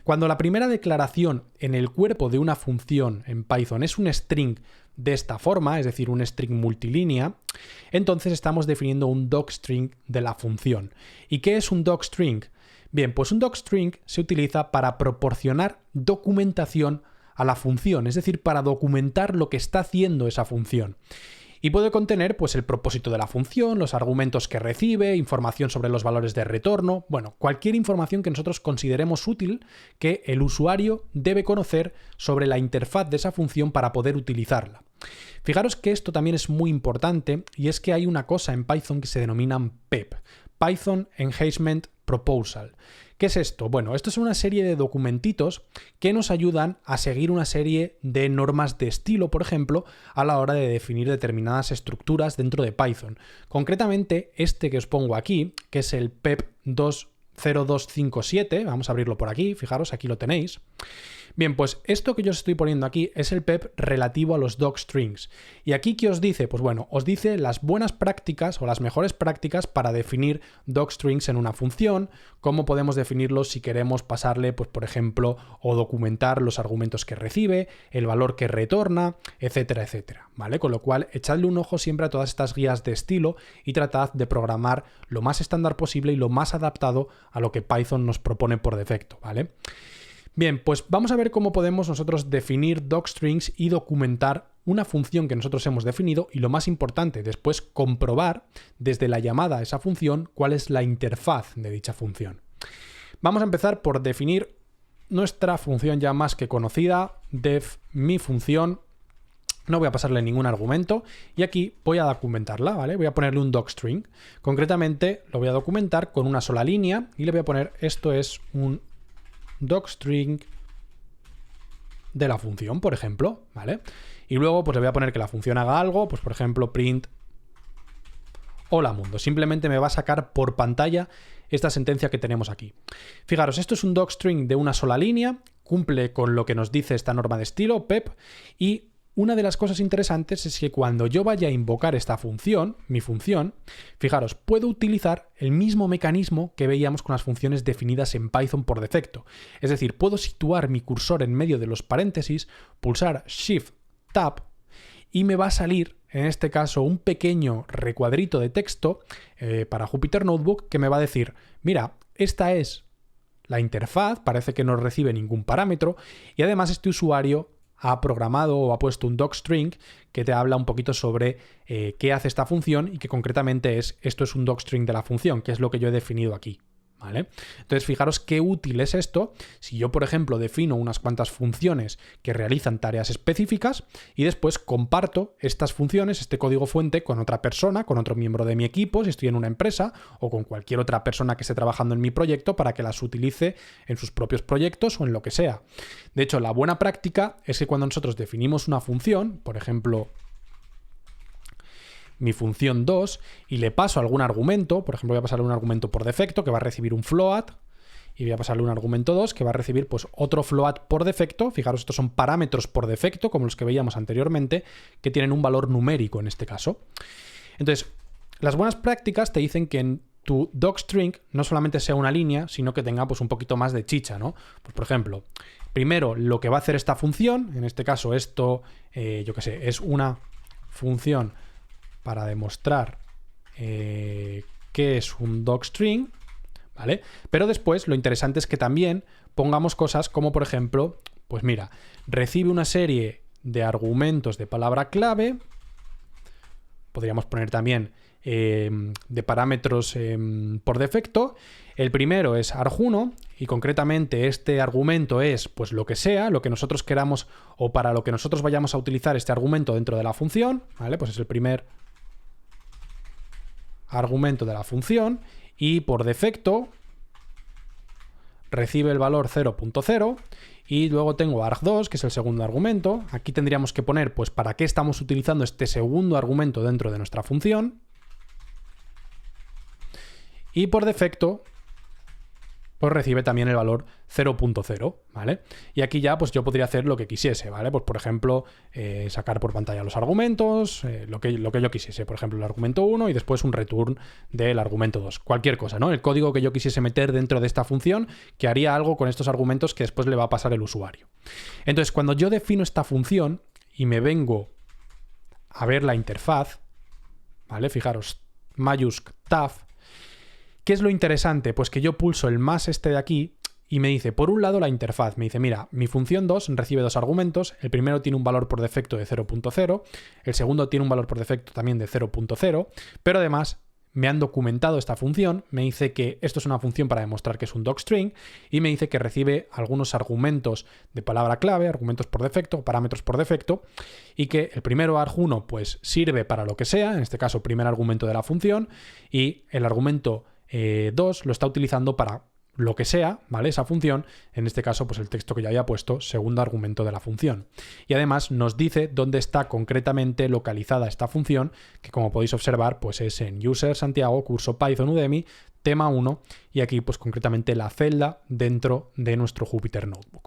Cuando la primera declaración en el cuerpo de una función en Python es un string de esta forma, es decir, un string multilínea, entonces estamos definiendo un docstring de la función. ¿Y qué es un docstring? Bien, pues un docstring se utiliza para proporcionar documentación a la función, es decir, para documentar lo que está haciendo esa función. Y puede contener pues, el propósito de la función, los argumentos que recibe, información sobre los valores de retorno, bueno, cualquier información que nosotros consideremos útil que el usuario debe conocer sobre la interfaz de esa función para poder utilizarla. Fijaros que esto también es muy importante y es que hay una cosa en Python que se denomina PEP, Python Enhancement Proposal. ¿Qué es esto? Bueno, esto es una serie de documentitos que nos ayudan a seguir una serie de normas de estilo, por ejemplo, a la hora de definir determinadas estructuras dentro de Python. Concretamente, este que os pongo aquí, que es el PEP 20257, vamos a abrirlo por aquí, fijaros, aquí lo tenéis. Bien, pues esto que yo os estoy poniendo aquí es el PEP relativo a los docstrings. ¿Y aquí qué os dice? Pues bueno, os dice las buenas prácticas o las mejores prácticas para definir docstrings en una función, cómo podemos definirlos si queremos pasarle, pues por ejemplo, o documentar los argumentos que recibe, el valor que retorna, etcétera, etcétera, ¿vale? Con lo cual, echadle un ojo siempre a todas estas guías de estilo y tratad de programar lo más estándar posible y lo más adaptado a lo que Python nos propone por defecto, ¿vale? Bien, pues vamos a ver cómo podemos nosotros definir docstrings y documentar una función que nosotros hemos definido y lo más importante, después comprobar desde la llamada a esa función cuál es la interfaz de dicha función. Vamos a empezar por definir nuestra función ya más que conocida, def mi función. No voy a pasarle ningún argumento y aquí voy a documentarla, ¿vale? Voy a ponerle un docstring. Concretamente lo voy a documentar con una sola línea y le voy a poner esto es un docstring de la función, por ejemplo, ¿vale? Y luego pues le voy a poner que la función haga algo, pues por ejemplo print hola mundo. Simplemente me va a sacar por pantalla esta sentencia que tenemos aquí. Fijaros, esto es un docstring de una sola línea, cumple con lo que nos dice esta norma de estilo, PEP, y una de las cosas interesantes es que cuando yo vaya a invocar esta función, mi función, fijaros, puedo utilizar el mismo mecanismo que veíamos con las funciones definidas en Python por defecto. Es decir, puedo situar mi cursor en medio de los paréntesis, pulsar Shift-Tab y me va a salir, en este caso, un pequeño recuadrito de texto para Jupyter Notebook que me va a decir, mira, esta es la interfaz, parece que no recibe ningún parámetro y además este usuario ha programado o ha puesto un docstring que te habla un poquito sobre qué hace esta función y que concretamente esto es un docstring de la función, que es lo que yo he definido aquí, ¿vale? Entonces, fijaros qué útil es esto si yo, por ejemplo, defino unas cuantas funciones que realizan tareas específicas y después comparto estas funciones, este código fuente, con otra persona, con otro miembro de mi equipo, si estoy en una empresa o con cualquier otra persona que esté trabajando en mi proyecto para que las utilice en sus propios proyectos o en lo que sea. De hecho, la buena práctica es que cuando nosotros definimos una función, por ejemplo, mi función 2 y le paso algún argumento, por ejemplo voy a pasarle un argumento por defecto que va a recibir un float y voy a pasarle un argumento 2 que va a recibir pues otro float por defecto. Fijaros, estos son parámetros por defecto como los que veíamos anteriormente que tienen un valor numérico en este caso. Entonces, las buenas prácticas te dicen que en tu docstring no solamente sea una línea, sino que tenga pues un poquito más de chicha, ¿no? Pues por ejemplo, primero lo que va a hacer esta función, en este caso esto, yo qué sé, es una función para demostrar qué es un docstring, ¿vale? Pero después lo interesante es que también pongamos cosas como, por ejemplo, pues mira, recibe una serie de argumentos de palabra clave, podríamos poner también de parámetros por defecto. El primero es arg1 y concretamente este argumento es pues lo que sea, lo que nosotros queramos o para lo que nosotros vayamos a utilizar este argumento dentro de la función, ¿vale? Pues es el primer argumento de la función y por defecto recibe el valor 0.0 y luego tengo arg2 que es el segundo argumento. Aquí tendríamos que poner pues para qué estamos utilizando este segundo argumento dentro de nuestra función y por defecto pues recibe también el valor 0.0, ¿vale? Y aquí ya pues yo podría hacer lo que quisiese, ¿vale? Pues por ejemplo, sacar por pantalla los argumentos, lo que yo quisiese, por ejemplo el argumento 1 y después un return del argumento 2, cualquier cosa, ¿no? El código que yo quisiese meter dentro de esta función que haría algo con estos argumentos que después le va a pasar el usuario. Entonces, cuando yo defino esta función y me vengo a ver la interfaz, ¿vale? Fijaros, mayusc taf. ¿Qué es lo interesante? Pues que yo pulso el más este de aquí y me dice, por un lado, la interfaz. Me dice, mira, mi función 2 recibe dos argumentos. El primero tiene un valor por defecto de 0.0. El segundo tiene un valor por defecto también de 0.0. Pero además me han documentado esta función. Me dice que esto es una función para demostrar que es un docstring. Y me dice que recibe algunos argumentos de palabra clave, argumentos por defecto, parámetros por defecto. Y que el primero arg1 pues sirve para lo que sea. En este caso, primer argumento de la función. Y el argumento 2 lo está utilizando para lo que sea, ¿vale? Esa función, en este caso, pues el texto que ya había puesto, segundo argumento de la función. Y además nos dice dónde está concretamente localizada esta función, que como podéis observar, pues es en User Santiago, curso Python Udemy, tema 1, y aquí pues concretamente la celda dentro de nuestro Jupyter Notebook.